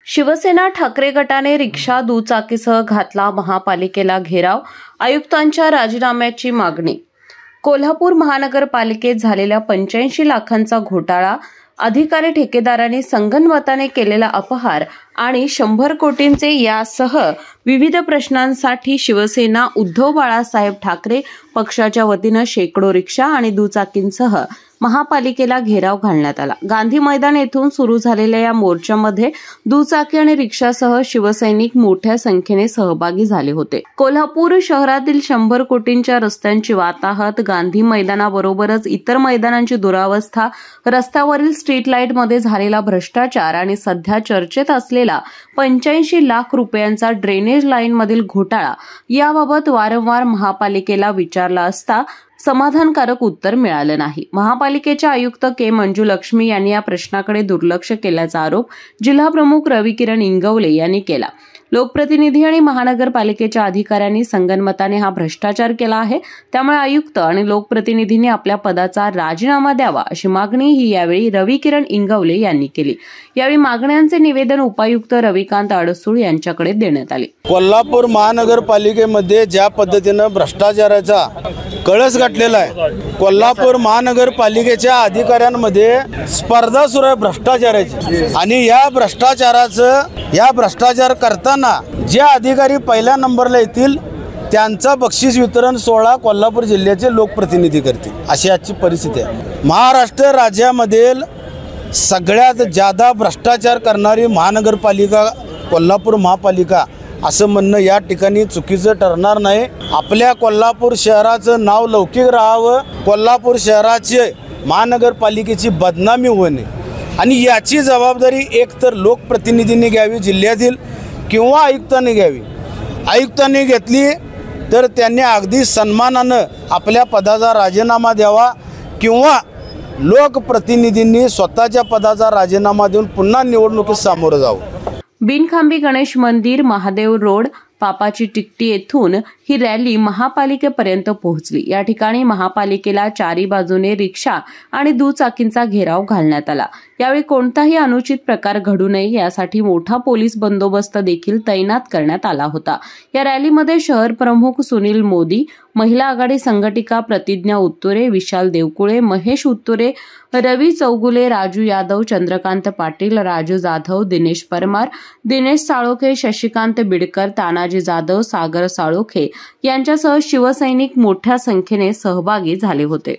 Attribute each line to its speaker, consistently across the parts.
Speaker 1: शिवसेना ठाकरे गटाने रिक्षा दुचाकीसह घातला महापालिकेला घेराव, आयुक्तांच्या राजीनाम्याची मागणी। कोल्हापूर महानगरपालिकेत झालेल्या 85 लाखांचा घोटाळा, अधिकारी ठेकेदारांनी संगनमताने केलेला अपहार आणि 100 कोटींचे यासह विविध प्रश्नांसाठी शिवसेना उद्धव बाळासाहेब ठाकरे पक्षाच्या वतीनं शेकडो रिक्षा आणि दुचाकींसह महापालिकेला घेराव घालण्यात आला। गांधी मैदान येथून सुरू झालेल्या या मोर्चामध्ये दुचाकी आणि रिक्षासह शिवसैनिक मोठ्या संख्येने सहभागी झाले होते। कोल्हापूर शहरातील 100 कोटींच्या रस्त्यांची वाताहत, गांधी मैदानाबरोबरच इतर मैदानांची दुरावस्था, रस्त्यावरील स्ट्रीट लाईटमध्ये झालेला भ्रष्टाचार आणि सध्या चर्चेत असलेला 85 लाख रुपयांचा ड्रेनेज लाईनमधील घोटाळा याबाबत वारंवार महापालिकेला विचारला असता समाधानकारक उत्तर मिळालं नाही। महापालिकेच्या आयुक्त के मंजुलक्ष्मी यांनी या प्रश्नाकडे दुर्लक्ष केल्याचा आरोप जिल्हाप्रमुख रविकिरण इंगवले यांनी केला। लोकप्रतिनिधी आणि महानगरपालिकेच्या अधिकाऱ्यांनी संगनमताने हा भ्रष्टाचार केला आहे, त्यामुळे आयुक्त आणि लोकप्रतिनिधींनी आपल्या पदाचा राजीनामा द्यावा अशी मागणी ही यावेळी रविकिरण इंगवले यांनी केली। यावेळी मागण्यांचे निवेदन उपायुक्त रविकांत अडसूळ यांच्याकडे देण्यात आले।
Speaker 2: कोल्हापूर महानगरपालिकेमध्ये ज्या पद्धतीने भ्रष्टाचाराचा कळस गाठलेला आहे, कोल्हापूर महानगरपालिकेच्या अधिकाऱ्यांमध्ये स्पर्धा सुरू आहे भ्रष्टाचाराची, आणि या भ्रष्टाचार करताना जे अधिकारी पहिल्या नंबरला येतील त्यांचा बक्षीस वितरण सोहळा कोल्हापूर जिल्ह्याचे लोकप्रतिनिधी करतील, अशी आजची परिस्थिती आहे। महाराष्ट्र राज्यामधील सगळ्यात जादा भ्रष्टाचार करणारी महानगरपालिका कोल्हापूर महापालिका असं म्हणणं या ठिकाणी चुकीचं ठरणार नाही। आपल्या कोल्हापूर शहराचं नाव लौकिक राहावं, कोल्हापूर शहराचे महानगरपालिकेची बदनामी होऊ नये, आणि याची जबाबदारी एकतर लोकप्रतिनिधींनी घ्यावी जिल्ह्यातील, किंवा आयुक्तांनी घ्यावी। आयुक्तांनी घेतली तर त्यांनी अगदी सन्मानानं आपल्या पदाचा राजीनामा द्यावा, किंवा लोकप्रतिनिधींनी स्वतःच्या पदाचा राजीनामा देऊन पुन्हा निवडणुकीत सामोरं जावं।
Speaker 1: बिनखांबी गणेश मंदिर, महादेव रोड, पापाची टिकटी येथून ही रॅली महापालिकेपर्यंत पोहोचली। या ठिकाणी महापालिकेला चारी बाजूने रिक्षा आणि दुचाकींचा घेराव घालण्यात आला। यावेळी कोणताही अनुचित प्रकार घडू नये यासाठी मोठा पोलीस बंदोबस्त देखील तैनात करण्यात आला होता। या रॅलीमध्ये शहर प्रमुख सुनील मोदी, महिला आघाडी संघटिका प्रतिज्ञा उत्तुरे, विशाल देवकुळे, महेश उत्तुरे, रवी चौगुले, राजू यादव, चंद्रकांत पाटील, राजू जाधव, दिनेश परमार, दिनेश साळोखे, शशिकांत बिडकर, तानाजी जाधव, सागर साळोखे यांच्यासह शिवसैनिक मोठ्या संख्येने सहभागी झाले होते।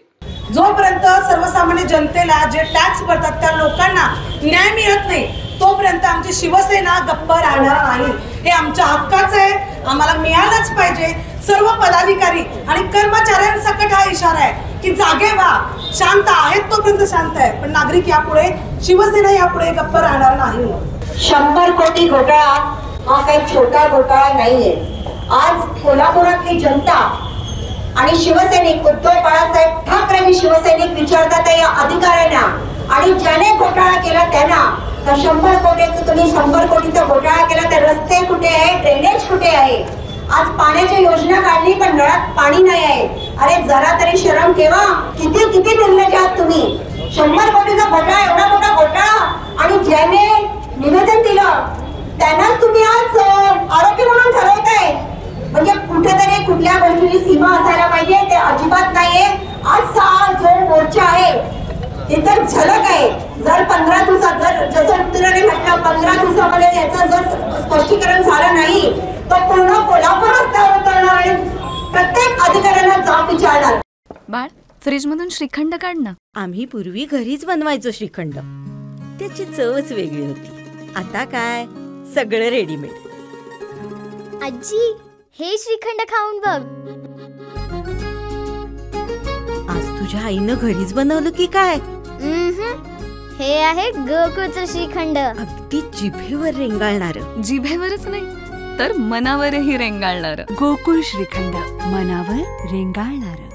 Speaker 3: जोपर्यंत सर्वसामान्य जनतेला जे टॅक्स भरतात त्या लोकांना न्याय मिळत नाही, तोपर्यंत आमची शिवसेना गप्प राहणार नाही। हे आमच्या हक्काचं आहे, आम्हाला मिळालंच पाहिजे। सर्व पदाधिकारी आणि कर्मचाऱ्यांसकट हा इशारा आहे की जागे व्हा, शांत आहेत तोपर्यंत शांत आहे, पण नागरिक यापुढे, शिवसेना यापुढे गप्प राहणार नाही।
Speaker 4: 100 कोटी घोटाळा हा काही छोटा घोटाळा नाहीये। आज कोल्हापुरातली जनता आणि शिवसैनिक उद्धव बाळासाहेब ठाकरे हे शिवसैनिक विचारतात या अधिकाऱ्यांना, आणि ज्याने घोटाळा केला त्यांना, तर 100 कोटीचा तुम्ही 100 कोटीचा घोटाळा केला, तर रस्ते कुठे आहे, ड्रेनेज कुठे आहे? आज पाण्याची योजना काढली पण नळात पाणी नाही आहे। अरे जरा तरी शरम ठेवा, किती निर्लज्ज आहात तुम्ही। 100 कोटीचा घोटाळा, एवढा मोठा घोटाळा, आणि ज्याने निवेदन दिलं त्यांनाच तुम्ही आज आरोपी म्हणून ठरवताय। म्हणजे कुठेतरी कुठल्या गोष्टीची सीमा असायला पाहिजे, ते अजिबात नाहीये। आजचा जो मोर्चा आहे ते तर झलक आहे। जर 15 दिवसात, जसं उत्तराने म्हटलं 15 दिवसामध्ये याचं जर स्पष्टीकरण झालं नाही तर पूर्ण कोल्हापूर रस्त्यावर उतरणार आणि प्रत्येक अधिकाऱ्यांना जाब विचारणार।
Speaker 5: बाळ, फ्रीज मधून श्रीखंड काढ ना।
Speaker 6: आम्ही पूर्वी घरीच बनवायचो श्रीखंड, त्याची चवच वेगळी होती। आता काय सगळं रेडीमेड।
Speaker 7: आजी, हे श्रीखंड खाऊन बघ।
Speaker 6: आज तुझ्या आईनं घरीच बनवलं की काय?
Speaker 7: हे आहे गोकुळचं श्रीखंड,
Speaker 6: अगदी जिभेवर रेंगाळणार।
Speaker 5: जिभेवरच नाही तर मनावरही रेंगाळणार।
Speaker 8: गोकुळ श्रीखंड, मनावर रेंगाळणार।